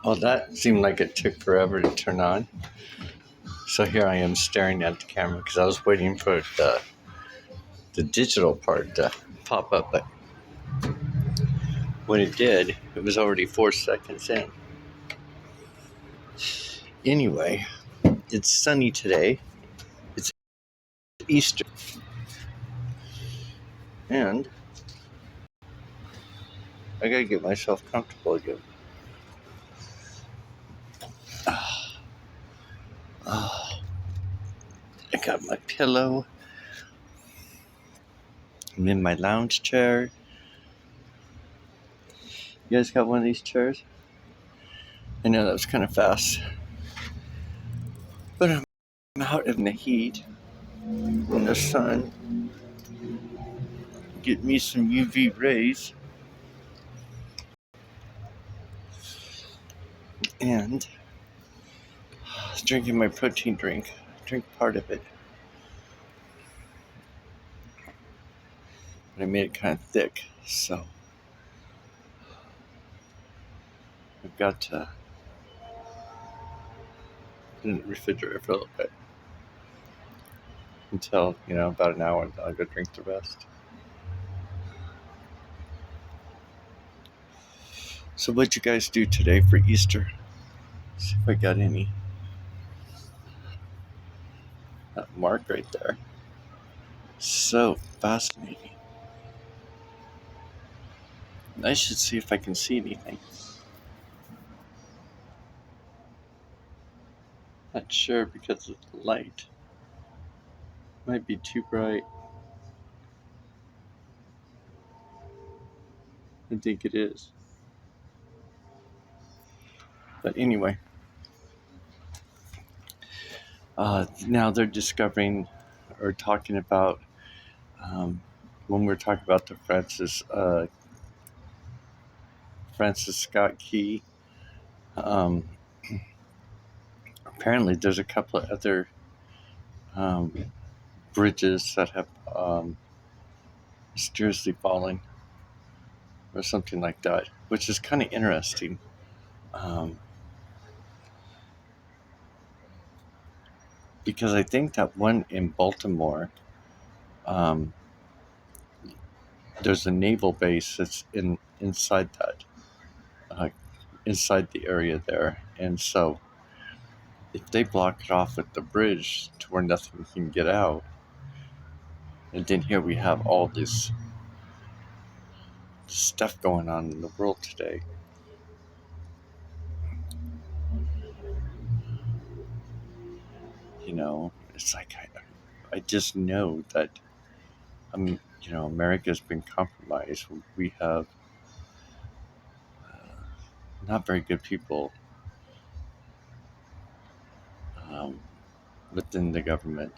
Well, that seemed like it took forever to turn on. So here I am staring at the camera because I was waiting for the digital part to pop up. But when it did, it was already 4 seconds in. Anyway, it's sunny today. It's Easter. And I gotta get myself comfortable again. I got my pillow. I'm in my lounge chair. You guys got one of these chairs? I know that was kind of fast. But I'm out in the heat, in the sun. Get me some UV rays. And I was drinking my protein drink. Drink part of it. But I made it kind of thick, so I've got to put it in the refrigerator for a little bit. Until, about an hour, and I'll go drink the rest. So what'd you guys do today for Easter? Let's see if I got any. That mark right there. So fascinating. I should see if I can see anything. Not sure because of the light. Might be too bright. I think it is. But anyway. Now they're discovering or talking about when we're talking about the Francis Scott Key. Apparently, there's a couple of other bridges that have mysteriously fallen, or something like that, which is kind of interesting. Because I think that one in Baltimore, there's a naval base that's inside the area there, and so if they block it off with the bridge to where nothing can get out, and then here we have all this stuff going on in the world today. It's like I just know that America's been compromised. We have not very good people within the government.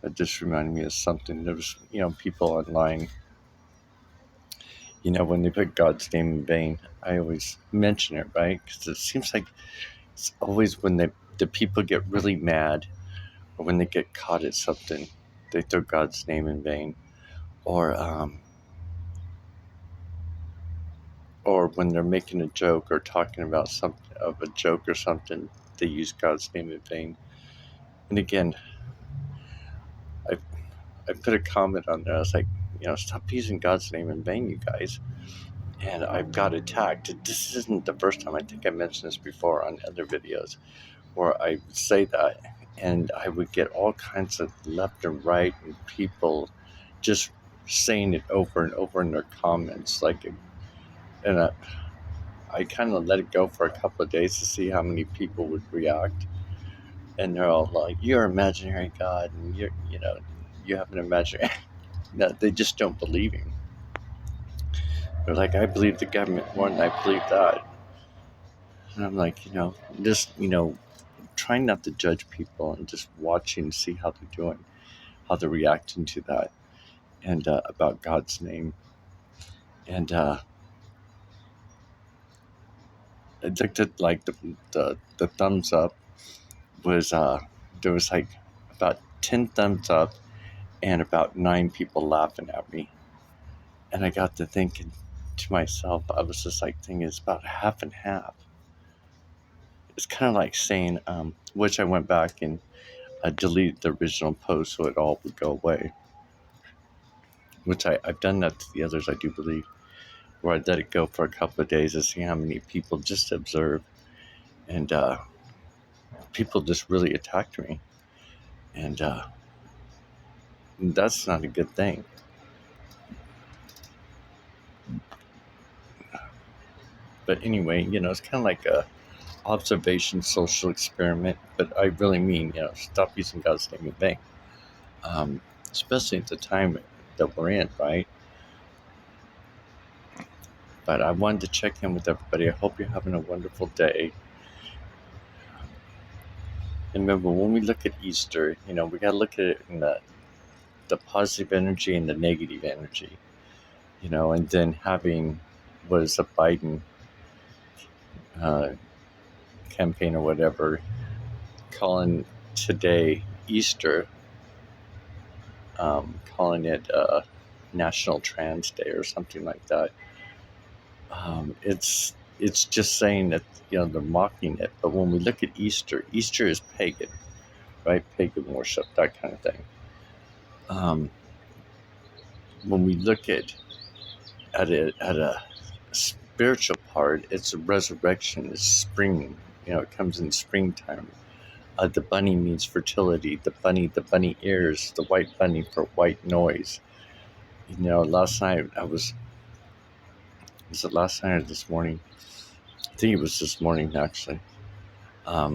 That just reminded me of something. There was, people online, when they put God's name in vain, I always mention it, right? Because it seems like it's always when the people get really mad, or when they get caught at something, they throw God's name in vain. Or when they're making a joke or talking about something of a joke or something, they use God's name in vain. And again, I put a comment on there. I was like, stop using God's name in vain, you guys. And I've got attacked. This isn't the first time. I think I mentioned this before on other videos where I would say that, and I would get all kinds of left and right and people just saying it over and over in their comments. And I kind of let it go for a couple of days to see how many people would react. And they're all like, "You're an imaginary God, and you have an imaginary." No, they just don't believe him. They're like, "I believe the government more than I believe that." And I'm like, just trying not to judge people and just watching to see how they're doing, how they're reacting to that, and about God's name. And I looked at the thumbs up was there was like about 10 thumbs up and about 9 people laughing at me. And I got to thinking to myself, I was just like thinking it's about half and half. It's kind of like saying, which I went back and deleted the original post so it all would go away. Which I've done that to the others, I do believe, where I let it go for a couple of days to see how many people just observe. And people just really attacked me. And that's not a good thing. But anyway, it's kind of like a observation social experiment. But I really mean, stop using God's name in vain. Especially at the time that we're in, right? But I wanted to check in with everybody. I hope you're having a wonderful day. And remember, when we look at Easter, we got to look at it in the positive energy and the negative energy, and then having, what is a Biden campaign or whatever, calling today Easter, calling it National Trans Day or something like that. It's just saying that, they're mocking it. But when we look at Easter is pagan, right? Pagan worship, that kind of thing. When we look at a spiritual part, it's a resurrection. It's spring. It comes in springtime. The bunny means fertility. The bunny ears. The white bunny for white noise. Last night was it last night or this morning? I think it was this morning, actually. I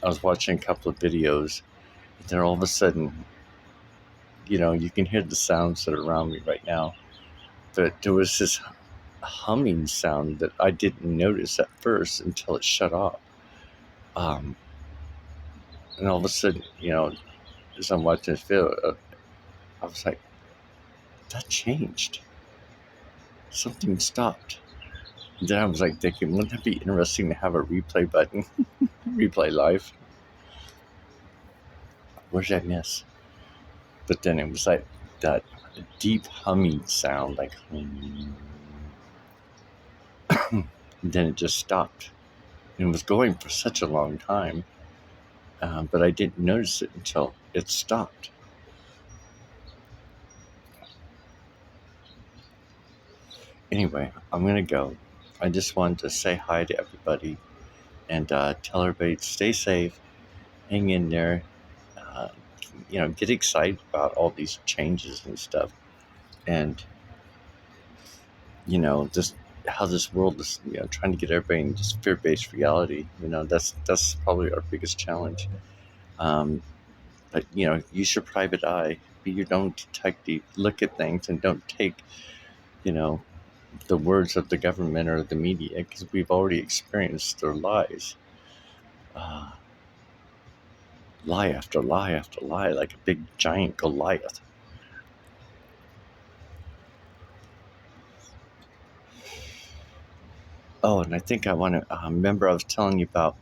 was watching a couple of videos, and then all of a sudden, you can hear the sounds that are around me right now. But there was this humming sound that I didn't notice at first until it shut off. And all of a sudden, as I'm watching this video, I was like, that changed. Something stopped. And then I was like thinking, wouldn't that be interesting to have a replay button? Replay live? What did I miss? But then it was like that deep humming sound, like, and then it just stopped. And it was going for such a long time, but I didn't notice it until it stopped. Anyway, I'm going to go. I just wanted to say hi to everybody and tell everybody to stay safe, hang in there, get excited about all these changes and stuff. And, just how this world is, trying to get everybody in just fear-based reality. That's probably our biggest challenge. But, use your private eye, be your own detective, look at things and don't take, the words of the government or the media, because we've already experienced their lies. Lie after lie after lie, like a big giant Goliath. Oh, and I think I want to remember I was telling you about.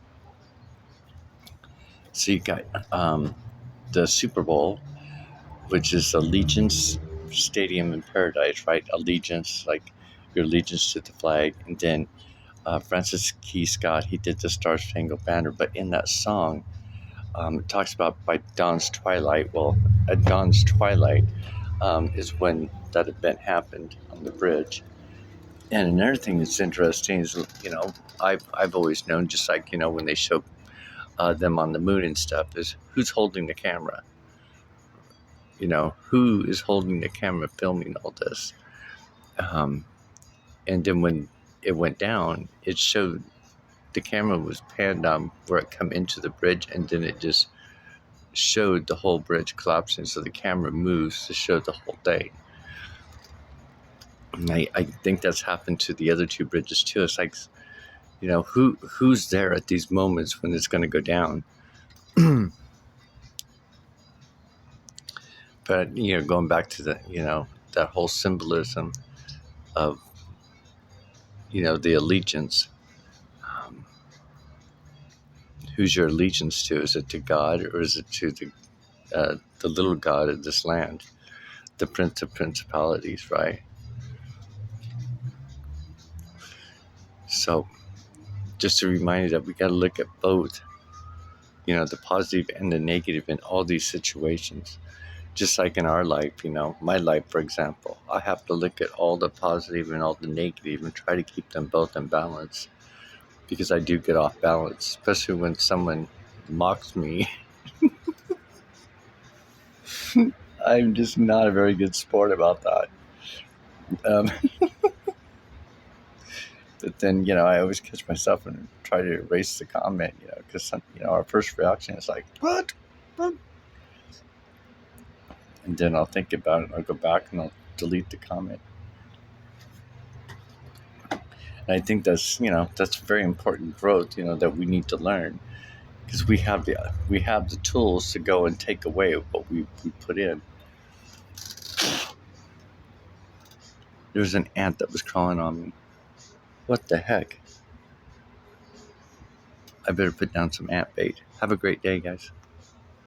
So you got the Super Bowl, which is Allegiance Stadium in Paradise, right? Allegiance, like your allegiance to the flag. And then Francis Key Scott, he did the Star Spangled Banner. But in that song, it talks about by dawn's twilight. Well, at dawn's twilight is when that event happened on the bridge. And another thing that's interesting is, I've always known, just like, when they show them on the moon and stuff, is who's holding the camera? Who is holding the camera filming all this? And then when it went down, it showed the camera was panned on where it come into the bridge, and then it just showed the whole bridge collapsing. So the camera moves to show the whole thing. And I think that's happened to the other two bridges too. It's like, who's there at these moments when it's going to go down? But, going back to the, that whole symbolism of, the allegiance. Who's your allegiance to? Is it to God, or is it to the little god of this land, the prince of principalities, right? So just a reminder that we got to look at both, the positive and the negative in all these situations. Just like in our life, my life, for example, I have to look at all the positive and all the negative and try to keep them both in balance, because I do get off balance, especially when someone mocks me. I'm just not a very good sport about that. Um, but then, I always catch myself and try to erase the comment, because, our first reaction is like, what? What? And then I'll think about it and I'll go back and I'll delete the comment. And I think that's very important growth, that we need to learn, because we have the tools to go and take away what we put in. There's an ant that was crawling on me. What the heck? I better put down some ant bait. Have a great day, guys.